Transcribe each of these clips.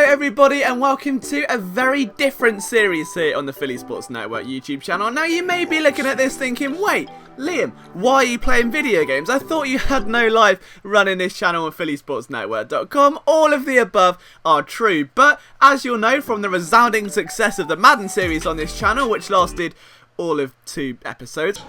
everybody, and welcome to a very different series here on the Philly Sports Network YouTube channel. Now you may be looking at this thinking, wait, Liam, why are you playing video games? I thought you had no life running this channel on phillysportsnetwork.com. All of the above are true, but as you'll know from the resounding success of the Madden series on this channel, which lasted all of 2 episodes,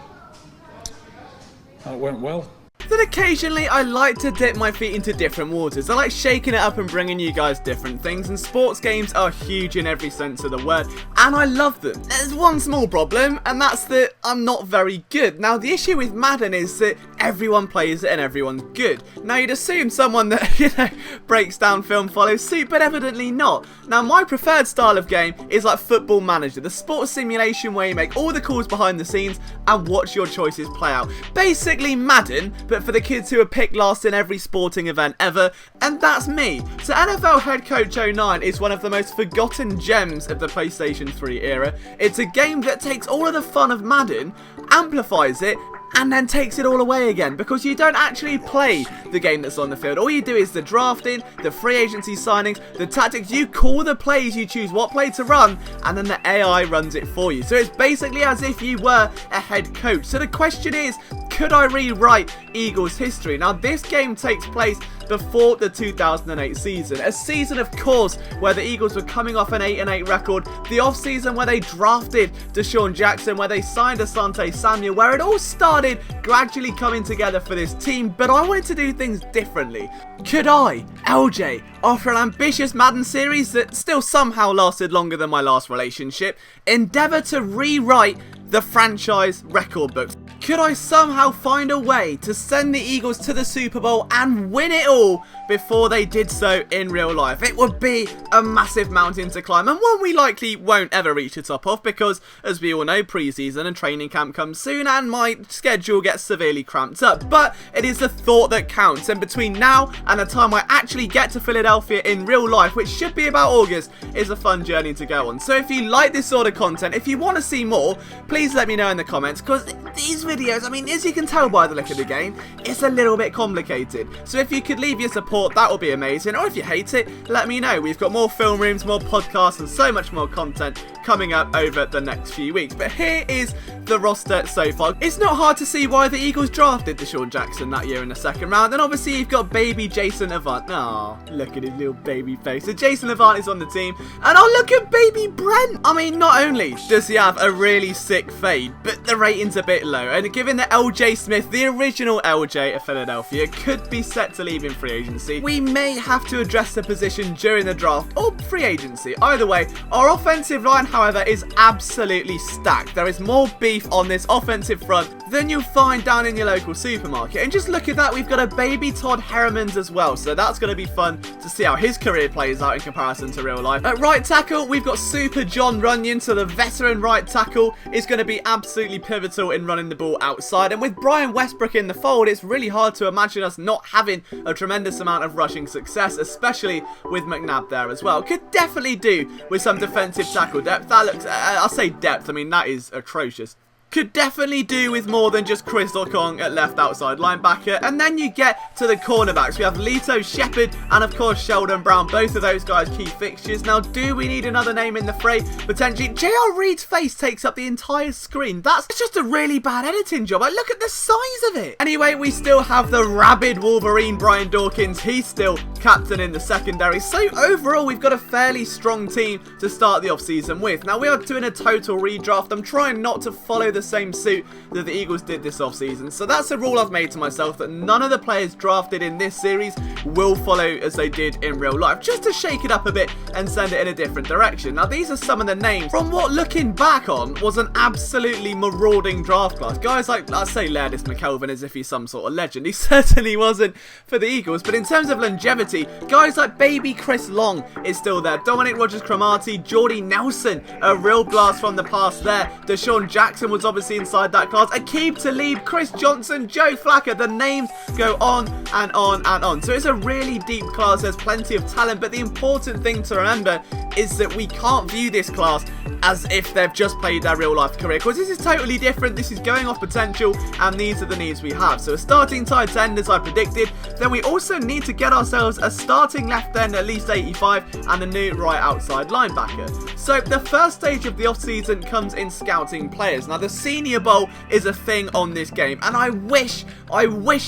that went well. that occasionally I like to dip my feet into different waters. I like shaking it up and bringing you guys different things, and sports games are huge in every sense of the word, and I love them. There's one small problem, and that's that I'm not very good. Now the issue with Madden is that everyone plays it and everyone's good. Now you'd assume someone that, breaks down film follows suit, but evidently not. Now my preferred style of game is like Football Manager, the sports simulation where you make all the calls behind the scenes and watch your choices play out. Basically Madden, but for the kids who are picked last in every sporting event ever, and that's me. So NFL Head Coach 09 is one of the most forgotten gems of the PlayStation 3 era. It's a game that takes all of the fun of Madden, amplifies it, and then takes it all away again, because you don't actually play the game that's on the field. All you do is the drafting, the free agency signings, the tactics. You call the plays, you choose what play to run, and then the AI runs it for you. So it's basically as if you were a head coach. So the question is, could I rewrite Eagles history? Now this game takes place before the 2008 season. A season, of course, where the Eagles were coming off an 8-8 record. The off-season where they drafted DeSean Jackson, where they signed Asante Samuel, where it all started gradually coming together for this team. But I wanted to do things differently. Could I, LJ, after an ambitious Madden series that still somehow lasted longer than my last relationship, endeavour to rewrite the franchise record books? Could I somehow find a way to send the Eagles to the Super Bowl and win it all before they did so in real life? It would be a massive mountain to climb, and one we likely won't ever reach the top of, because as we all know, preseason and training camp comes soon and my schedule gets severely cramped up. But it is the thought that counts, and between now and the time I actually get to Philadelphia in real life, which should be about August, is a fun journey to go on. So if you like this sort of content, if you want to see more, please let me know in the comments, because these videos, I mean, as you can tell by the look of the game, it's a little bit complicated. So if you could leave your support, that would be amazing. Or if you hate it, let me know. We've got more film rooms, more podcasts, and so much more content coming up over the next few weeks. But here is the roster so far. It's not hard to see why the Eagles drafted DeSean Jackson that year in the second round. And obviously you've got baby Jason Avant. Oh, look at his little baby face. So Jason Avant is on the team. And oh, look at baby Brent. I mean, not only does he have a really sick fade, but the rating's a bit low. And given that LJ Smith, the original LJ of Philadelphia, could be set to leave in free agency, we may have to address the position during the draft or free agency. Either way, our offensive line, however, is absolutely stacked. There is more beef on this offensive front than you'll find down in your local supermarket. And just look at that, we've got a baby Todd Herremans as well, so that's going to be fun to see how his career plays out in comparison to real life. At right tackle, we've got Super John Runyon, so the veteran right tackle is going to be absolutely pivotal in running the ball outside. And with Brian Westbrook in the fold, it's really hard to imagine us not having a tremendous amount of rushing success, especially with McNabb there as well. Could definitely do with some defensive tackle depth. That looks, I'll say depth, I mean that is atrocious. Could definitely do with more than just Crystal Kong at left outside linebacker. And then you get to the cornerbacks. We have Lito Shepherd and of course Sheldon Brown. Both of those guys key fixtures. Now, do we need another name in the fray? Potentially. J.R. Reid's face takes up the entire screen. That's just a really bad editing job. Like, look at the size of it. Anyway, we still have the rabid Wolverine Brian Dawkins. He's still captain in the secondary. So overall, we've got a fairly strong team to start the offseason with. Now, we are doing a total redraft. I'm trying not to follow the same suit that the Eagles did this offseason. So that's a rule I've made to myself, that none of the players drafted in this series will follow as they did in real life, just to shake it up a bit and send it in a different direction. Now, these are some of the names from what, looking back on, was an absolutely marauding draft class. Guys like, let's say Lairdis McKelvin, as if he's some sort of legend. He certainly wasn't for the Eagles, but in terms of longevity, guys like baby Chris Long is still there. Dominic Rodgers-Cromartie, Jordy Nelson, a real blast from the past there. DeSean Jackson was obviously inside that class. Aqib Talib, Chris Johnson, Joe Flacco. The names go on and on and on. So it's a really deep class. There's plenty of talent, but the important thing to remember is that we can't view this class as if they've just played their real life career, because this is totally different. This is going off potential, and these are the needs we have. So a starting tight end, as I predicted. Then we also need to get ourselves a starting left end, at least 85, and a new right outside linebacker. So the first stage of the offseason comes in scouting players. Now the Senior Bowl is a thing on this game, and I wish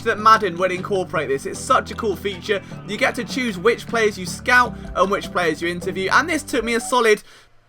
that Madden would incorporate this. It's such a cool feature. You get to choose which players you scout and which players you interview, and this took me a solid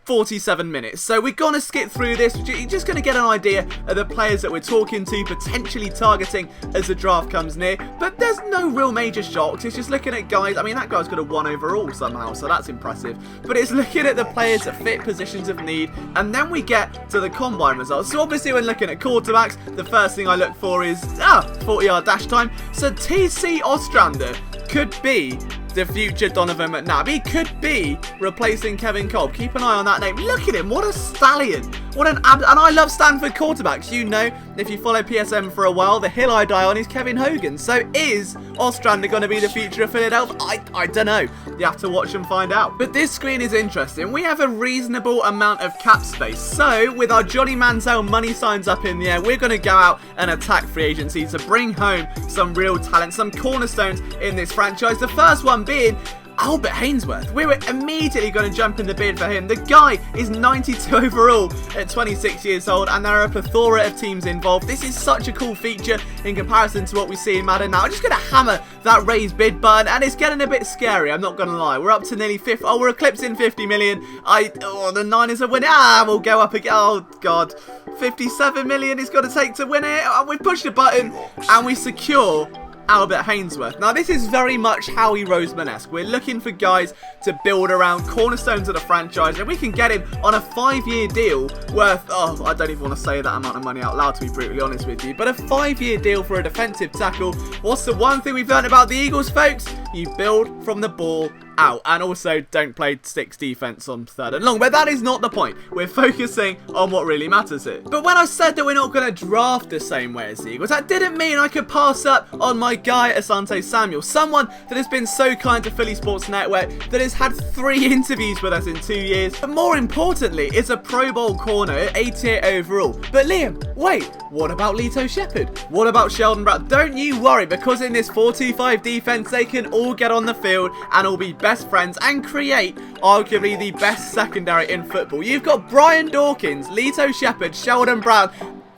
47 minutes. So we're going to skip through this. You're just going to get an idea of the players that we're talking to, potentially targeting as the draft comes near. But there's no real major shocks. It's just looking at guys. I mean, that guy's got a 1 overall somehow, so that's impressive. But it's looking at the players that fit positions of need. And then we get to the combine results. So obviously when looking at quarterbacks, the first thing I look for is 40-yard dash time. So TC Ostrander could be the future Donovan McNabb. He could be replacing Kevin Kolb. Keep an eye on that name. Look at him. What a stallion. What an and I love Stanford quarterbacks. You know, if you follow PSM for a while, the hill I die on is Kevin Hogan. So is Ostrander going to be the future of Philadelphia? I don't know. You have to watch and find out. But this screen is interesting. We have a reasonable amount of cap space. So with our Johnny Manziel money signs up in the air, we're going to go out and attack free agency to bring home some real talent, some cornerstones in this franchise. The first one being Albert Haynesworth. We were immediately going to jump in the bid for him. The guy is 92 overall at 26 years old, and there are a plethora of teams involved. This is such a cool feature in comparison to what we see in Madden now. I'm just going to hammer that raise bid button, and it's getting a bit scary, I'm not going to lie. We're up to nearly 50. Oh, we're eclipsing 50 million. The Niners are winning. We'll go up again. Oh, God. 57 million is going to take to win it. We push the button, and we secure Albert Haynesworth. Now this is very much Howie Roseman-esque. We're looking for guys to build around, cornerstones of the franchise, and we can get him on a 5-year deal worth, I don't even want to say that amount of money out loud, to be brutally honest with you, but a 5-year deal for a defensive tackle. What's the one thing we've learned about the Eagles, folks? You build from the ball out, and also don't play sticks defense on 3rd and long, but that is not the point. We're focusing on what really matters here. But when I said that we're not going to draft the same way as the Eagles, that didn't mean I could pass up on my guy Asante Samuel, someone that has been so kind to Philly Sports Network, that has had 3 interviews with us in 2 years, but more importantly is a Pro Bowl corner at 88 overall. But Liam, wait, what about Lito Shepherd? What about Sheldon Brown? Don't you worry, because in this 4-2-5 defense they can all get on the field and all be best friends and create arguably the best secondary in football. You've got Brian Dawkins, Lito Shepherd, Sheldon Brown,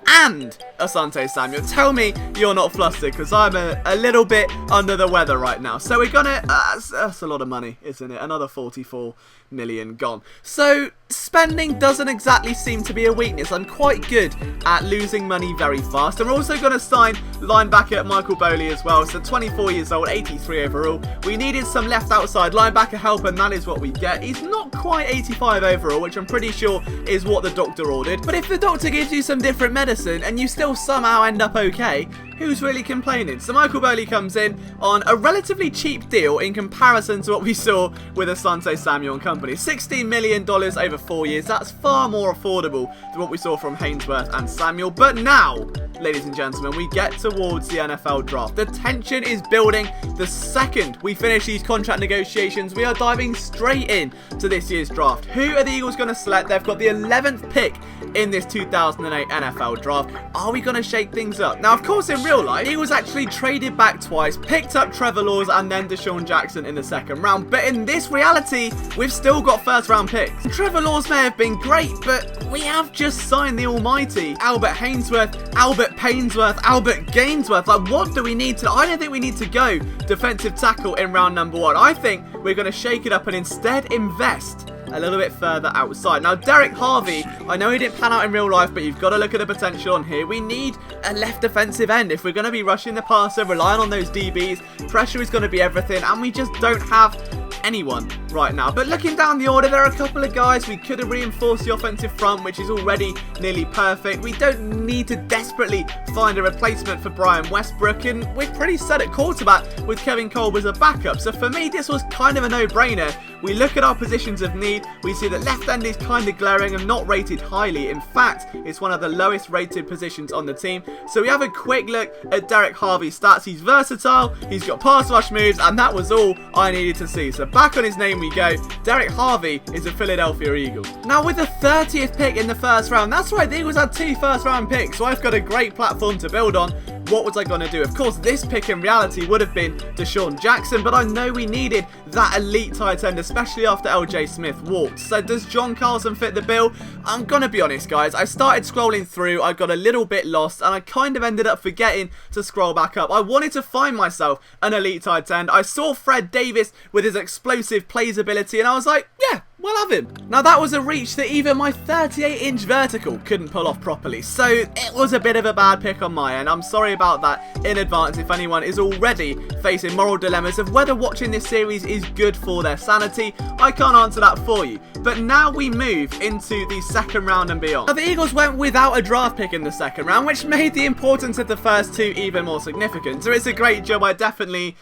and Asante Samuel. Tell me you're not flustered, because I'm a little bit under the weather right now. So we're gonna that's a lot of money, isn't it? Another 44 million gone. So spending doesn't exactly seem to be a weakness. I'm quite good at losing money very fast. And we're also going to sign linebacker Michael Boley as well. So 24 years old, 83 overall. We needed some left outside linebacker help, and that is what we get. He's not quite 85 overall, which I'm pretty sure is what the doctor ordered. But if the doctor gives you some different medicine and you still somehow end up okay, who's really complaining? So Michael Boley comes in on a relatively cheap deal in comparison to what we saw with Asante Samuel and company. $16 million over 4 years. That's far more affordable than what we saw from Haynesworth and Samuel. But now, ladies and gentlemen, we get towards the NFL draft. The tension is building. The second we finish these contract negotiations, we are diving straight in to this year's draft. Who are the Eagles going to select? They've got the 11th pick in this 2008 NFL draft. Are we going to shake things up? Now, of course, in real life, Eagles actually traded back twice, picked up Trevor Lawrence and then DeSean Jackson in the 2nd round. But in this reality, we've still got 1st round picks. Trevor Lawrence may have been great, but we have just signed the almighty Albert Haynesworth, Albert Painsworth, Albert Gainsworth. Like, what do we need to... I don't think we need to go defensive tackle in round number 1. I think we're going to shake it up and instead invest a little bit further outside. Now, Derek Harvey, I know he didn't pan out in real life, but you've got to look at the potential on here. We need a left defensive end. If we're going to be rushing the passer, relying on those DBs, pressure is going to be everything, and we just don't have anyone right now. But looking down the order, there are a couple of guys we could have reinforced the offensive front, which is already nearly perfect. We don't need to desperately find a replacement for Brian Westbrook, and we're pretty set at quarterback with Kevin Kolb as a backup. So for me, this was kind of a no-brainer. We look at our positions of need, we see that left end is kind of glaring and not rated highly. In fact, it's one of the lowest rated positions on the team. So we have a quick look at Derek Harvey's stats. He's versatile, he's got pass rush moves, and that was all I needed to see. So back on his name we we go. Derek Harvey is a Philadelphia Eagle. Now with the 30th pick in the first round, that's right, the Eagles had 2 first-round picks, so I've got a great platform to build on. What was I going to do? Of course, this pick in reality would have been DeSean Jackson, but I know we needed that elite tight end, especially after LJ Smith walked. So does John Carlson fit the bill? I'm going to be honest, guys. I started scrolling through, I got a little bit lost, and I kind of ended up forgetting to scroll back up. I wanted to find myself an elite tight end. I saw Fred Davis with his explosive plays ability, and I was like, yeah, we'll have him. Now that was a reach that even my 38-inch vertical couldn't pull off properly, so it was a bit of a bad pick on my end. I'm sorry about that in advance if anyone is already facing moral dilemmas of whether watching this series is good for their sanity. I can't answer that for you. But now we move into the second round and beyond. Now the Eagles went without a draft pick in the second round, which made the importance of the first 2 even more significant. So it's a great job. I definitely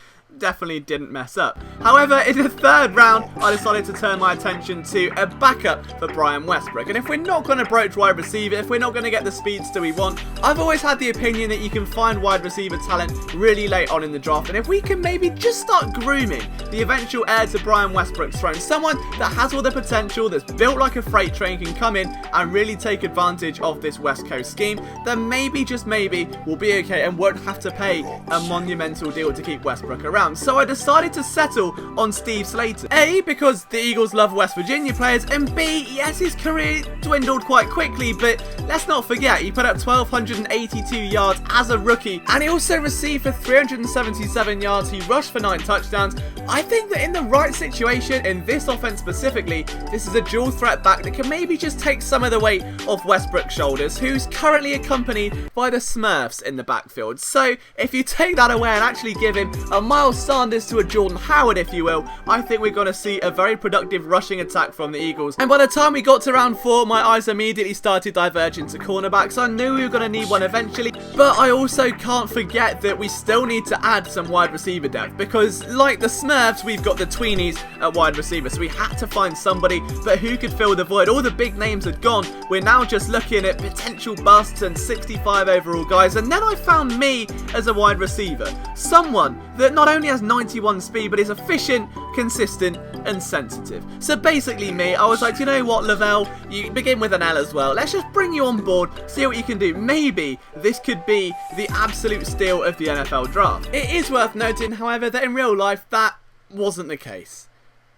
didn't mess up. However, in the third round, I decided to turn my attention to a backup for Brian Westbrook. And if we're not going to broach wide receiver, if we're not going to get the speedster we want, I've always had the opinion that you can find wide receiver talent really late on in the draft. And if we can maybe just start grooming the eventual heir to Brian Westbrook's throne, someone that has all the potential, that's built like a freight train, can come in and really take advantage of this West Coast scheme, then maybe, just maybe, we'll be okay and won't have to pay a monumental deal to keep Westbrook around. So I decided to settle on Steve Slaton. A, because the Eagles love West Virginia players, and B, yes, his career dwindled quite quickly, but let's not forget, he put up 1,282 yards as a rookie, and he also received for 377 yards, he rushed for 9 touchdowns. I think that in the right situation, in this offense specifically, this is a dual threat back that can maybe just take some of the weight off Westbrook's shoulders, who's currently accompanied by the Smurfs in the backfield. So if you take that away and actually give him a Miles Sanders to a Jordan Howard, if you will, I think we're going to see a very productive rushing attack from the Eagles. And by the time we got to round 4, my eyes immediately started diverging to cornerbacks. I knew we were going to need one eventually, but I also can't forget that we still need to add some wide receiver depth, because like the Smurfs, we've got the tweenies at wide receiver, so we had to find somebody, but who could fill the void? All the big names had gone. We're now just looking at potential busts and 65 overall guys, and then I found me as a wide receiver, someone that not only has 91 speed, but is efficient, consistent, and sensitive. So basically me, I was like, you know what, Lavelle, you begin with an L as well. Let's just bring you on board, see what you can do. Maybe this could be the absolute steal of the NFL draft. It is worth noting, however, that in real life, that wasn't the case.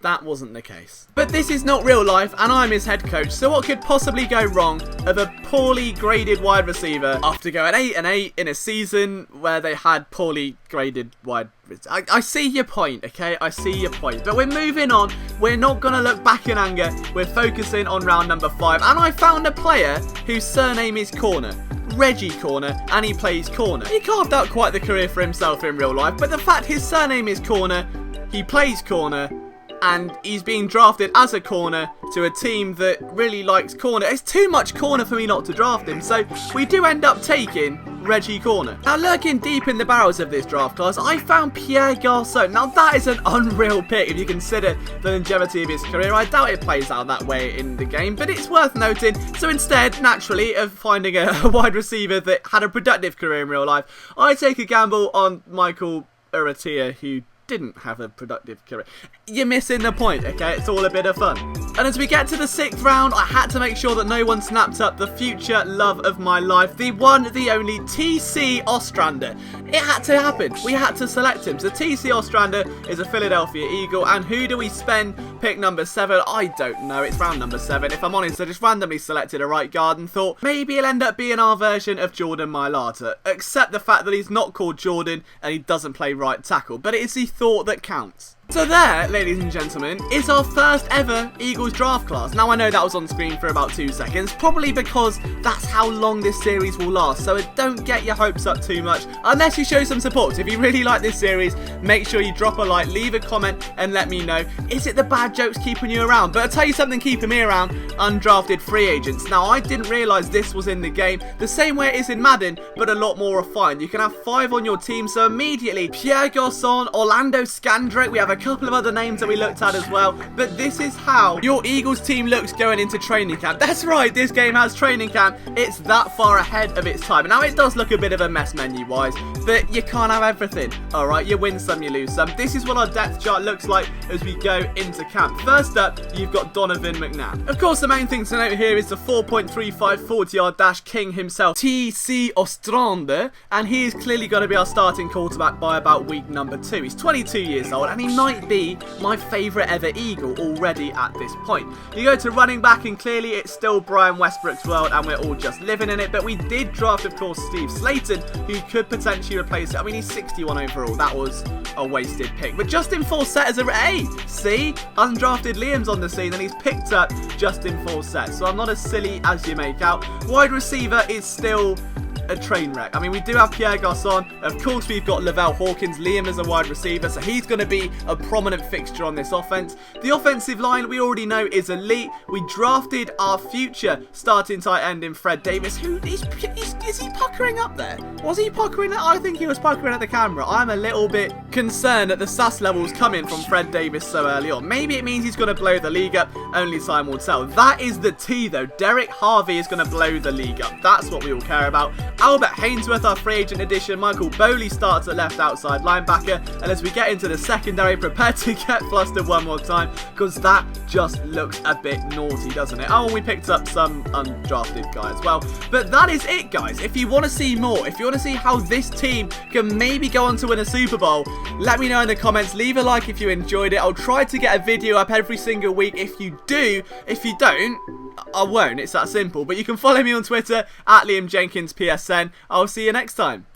That wasn't the case. But this is not real life, and I'm his head coach, so what could possibly go wrong of a poorly graded wide receiver after going 8-8 in a season where they had poorly graded wide receivers? I see your point, okay? I see your point. But we're moving on. We're not going to look back in anger. We're focusing on round number 5, and I found a player whose surname is Corner. Reggie Corner, and he plays corner. He carved out quite the career for himself in real life, but the fact his surname is Corner, he plays corner, and he's being drafted as a corner to a team that really likes corner. It's too much corner for me not to draft him, so we do end up taking Reggie Corner. Now, lurking deep in the barrels of this draft class, I found Pierre Garçon. Now, that is an unreal pick if you consider the longevity of his career. I doubt it plays out that way in the game, but it's worth noting. So instead, naturally, of finding a wide receiver that had a productive career in real life, I take a gamble on Michael Uratia, who didn't have a productive career. You're missing the point, okay? It's all a bit of fun. And as we get to the 6th round, I had to make sure that no one snapped up the future love of my life, the one, the only TC Ostrander. It had to happen. We had to select him. So TC Ostrander is a Philadelphia Eagle, and who do we spend pick number 7? I don't know. It's round number 7. If I'm honest, I just randomly selected a right guard and thought maybe he'll end up being our version of Jordan Mailata, except the fact that he's not called Jordan and he doesn't play right tackle, but it is the thought that counts. So there, ladies and gentlemen, is our first ever Eagles draft class. Now, I know that was on screen for about 2 seconds, probably because that's how long this series will last, so don't get your hopes up too much, unless you show some support. If you really like this series, make sure you drop a like, leave a comment, and let me know, is it the bad jokes keeping you around? But I'll tell you something keeping me around, undrafted free agents. Now, I didn't realise this was in the game, the same way it is in Madden, but a lot more refined. You can have 5 on your team, so immediately, Pierre Garçon, Orlando Scandrick, we have a a couple of other names that we looked at as well. But this is how your Eagles team looks going into training camp. That's right, this game has training camp. It's that far ahead of its time. Now, it does look a bit of a mess menu-wise, but you can't have everything. All right, you win some, you lose some. This is what our depth chart looks like as we go into camp. First up, you've got Donovan McNabb. Of course, the main thing to note here is the 4.35 40-yard dash king himself, TC Ostrander, and he is clearly going to be our starting quarterback by about week number 2. He's 22 years old, and he might be my favourite ever Eagle already at this point. You go to running back, and clearly it's still Brian Westbrook's world, and we're all just living in it, but we did draft, of course, Steve Slayton, who could potentially replace it. I mean, he's 61 overall. That was a wasted pick. But Justin Forsett is see? Undrafted Liam's on the scene, and he's picked up Justin Forsett. So I'm not as silly as you make out. Wide receiver is still a train wreck. I mean, we do have Pierre Garçon. Of course, we've got Lavelle Hawkins. Liam is a wide receiver, so he's going to be a prominent fixture on this offense. The offensive line, we already know, is elite. We drafted our future starting tight end in Fred Davis. Is he puckering up there? Was he puckering? I think he was puckering at the camera. I'm a little bit concerned at the SAS levels coming from Fred Davis so early on. Maybe it means he's going to blow the league up. Only time will tell. That is the T, though. Derek Harvey is going to blow the league up. That's what we all care about. Albert Hainsworth, our free agent addition. Michael Bowley starts at left outside linebacker. And as we get into the secondary, prepare to get flustered one more time, because that just looks a bit naughty, doesn't it? Oh, we picked up some undrafted guy as well. But that is it, guys. If you want to see more, if you want to see how this team can maybe go on to win a Super Bowl, let me know in the comments. Leave a like if you enjoyed it. I'll try to get a video up every single week if you do. If you don't, I won't. It's that simple. But you can follow me on Twitter at Liam Jenkins PSN. I'll see you next time.